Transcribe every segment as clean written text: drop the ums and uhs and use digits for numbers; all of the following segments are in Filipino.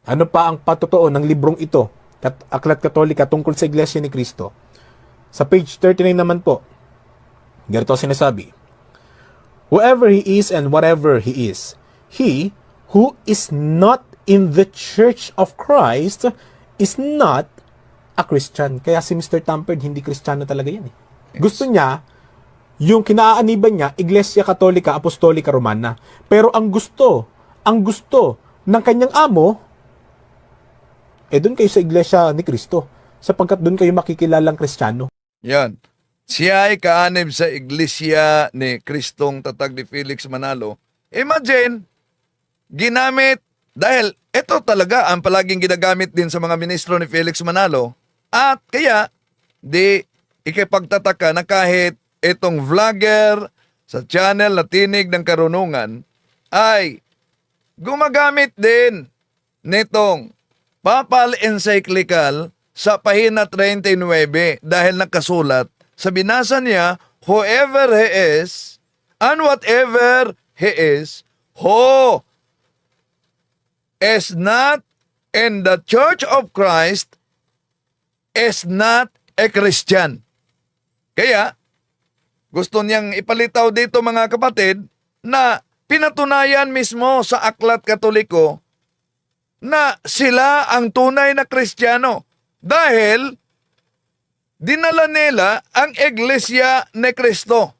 Ano pa ang patotoo ng librong ito, Aklat Katolika tungkol sa Iglesia ni Cristo? Sa page 39 naman po, ganito sinasabi, whoever he is and whatever he is, he who is not in the Church of Christ is not a Christian. Kaya si Mr. Tamperd, hindi Kristiyano talaga yan eh. Gusto niya, yung kinaaaniban niya, Iglesia Katolika, Apostolika, Romana. Pero ang gusto ng kanyang amo, doon kayo sa Iglesia ni Cristo. Sapagkat doon kayo makikilalang Kristiyano. Yan. Siya ay kaanib sa iglesia ni Kristong Tatag ni Felix Manalo. Imagine, ginamit, dahil ito talaga ang palaging ginagamit din sa mga ministro ni Felix Manalo. At kaya, di ikipagtataka na kahit itong vlogger sa channel na Tinig ng Karunungan ay gumagamit din nitong Papal Encyclical sa pahina 39 dahil nakasulat sa binasa niya, whoever he is and whatever he is, who is not in the Church of Christ is not a Christian. Kaya, gusto niyang ipalitaw dito mga kapatid na pinatunayan mismo sa Aklat Katoliko na sila ang tunay na Kristiyano dahil dinala nila ang Iglesia ni Cristo.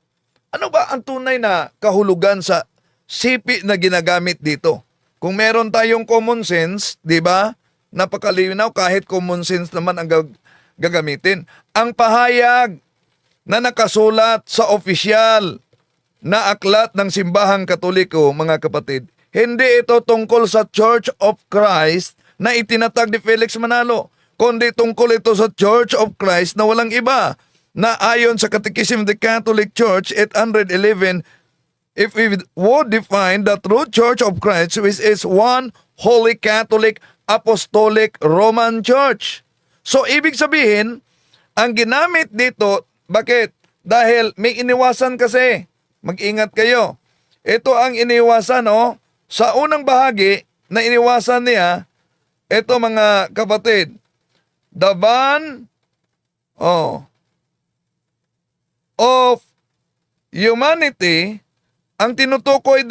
Ano ba ang tunay na kahulugan sa sipi na ginagamit dito? Kung meron tayong common sense, di ba? Napakalinaw kahit common sense naman ang gagamitin. Ang pahayag na nakasulat sa opisyal na aklat ng Simbahang Katoliko, mga kapatid, hindi ito tungkol sa Church of Christ na itinatag ni Felix Manalo, kundi tungkol ito sa Church of Christ na walang iba, na ayon sa Catechism of the Catholic Church 811, if we would define the true Church of Christ, which is one Holy Catholic Apostolic Roman Church. So, ibig sabihin, ang ginamit dito, bakit? Dahil may iniwasan kasi. Mag-ingat kayo. Ito ang iniwasan, oh. Sa unang bahagi na iniwasan niya, ito mga kapatid, the ban of humanity, ang tinutukoy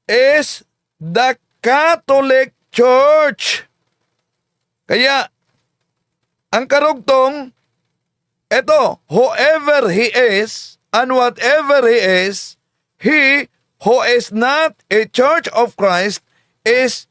is the Catholic Church. Kaya, ang karugtong, ito, whoever he is and whatever he is, he who is not a Church of Christ is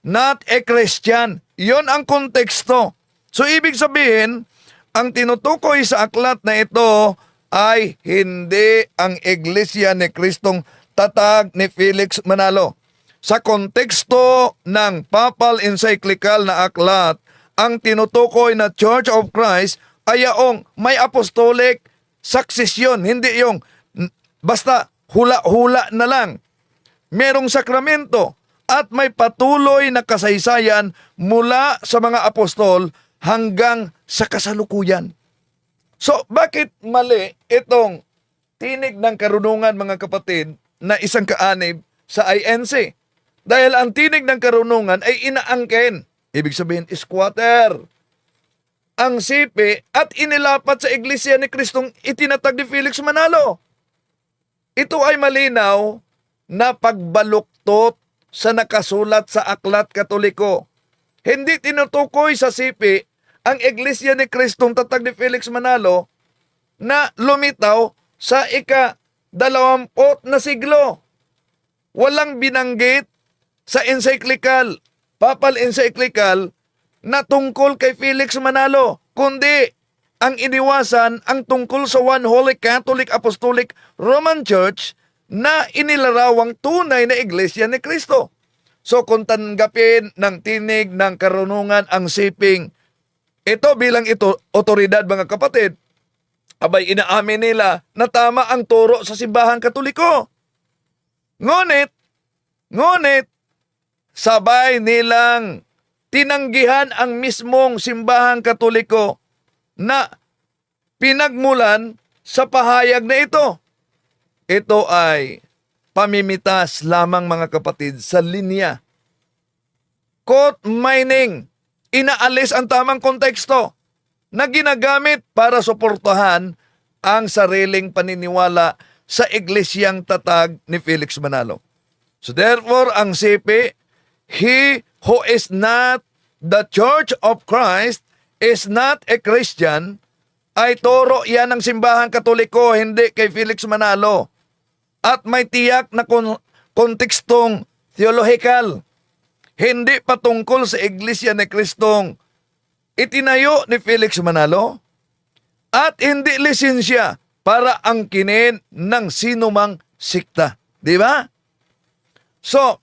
not a Christian. Yon ang konteksto. So, ibig sabihin, ang tinutukoy sa aklat na ito ay hindi ang Iglesia ni Kristong Tatag ni Felix Manalo. Sa konteksto ng Papal Encyclical na aklat, ang tinutukoy na Church of Christ ay yaong may apostolic succession, hindi yung basta hula-hula na lang. Merong sakramento at may patuloy na kasaysayan mula sa mga apostol hanggang sa kasalukuyan. So, bakit mali itong Tinig ng Karunungan, mga kapatid, na isang kaanib sa INC? Dahil ang Tinig ng Karunungan ay inaangken. Ibig sabihin, squatter. Ang sipi at inilapat sa Iglesia ni Kristong itinatag ni Felix Manalo. Ito ay malinaw na pagbaluktot sa nakasulat sa Aklat Katoliko. Hindi tinutukoy sa sipi ang Iglesia ni Kristong Tatag ni Felix Manalo na lumitaw sa ika-20 na siglo. Walang binanggit sa encyclical, Papal Encyclical, na tungkol kay Felix Manalo, kundi ang iniwasan ang tungkol sa One Holy Catholic Apostolic Roman Church na inilarawang tunay na Iglesia ni Cristo. So kung tanggapin ng Tinig ng Karunungan ang siping ito bilang otoridad, mga kapatid, abay inaamin nila na tama ang turo sa Simbahang Katoliko. Ngunit, sabay nilang tinanggihan ang mismong Simbahang Katoliko na pinagmulan sa pahayag na ito. Ito ay pamimitas lamang, mga kapatid, sa linya quote mining. Inaalis ang tamang konteksto na ginagamit para suportahan ang sariling paniniwala sa iglesyang tatag ni Felix Manalo. So therefore, ang sipi, he who is not the Church of Christ is not a Christian, ay turo yan ng simbahang Katoliko, hindi kay Felix Manalo. At may tiyak na kontekstong theological, hindi patungkol sa Iglesia ni Kristong itinayo ni Felix Manalo at hindi lisensya para angkinin ng sinumang sikta. Di ba? So,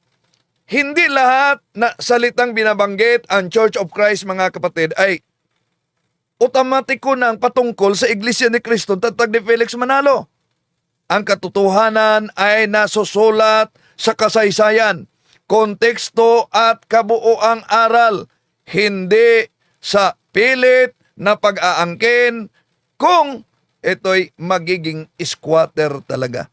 hindi lahat na salitang binabanggit ang Church of Christ, mga kapatid, ay otomatiko nang patungkol sa Iglesia ni Kristo tatag ni Felix Manalo. Ang katotohanan ay nasusulat sa kasaysayan, konteksto at kabuoang aral, hindi sa pilit na pag-aangkin kung ito'y magiging squatter talaga.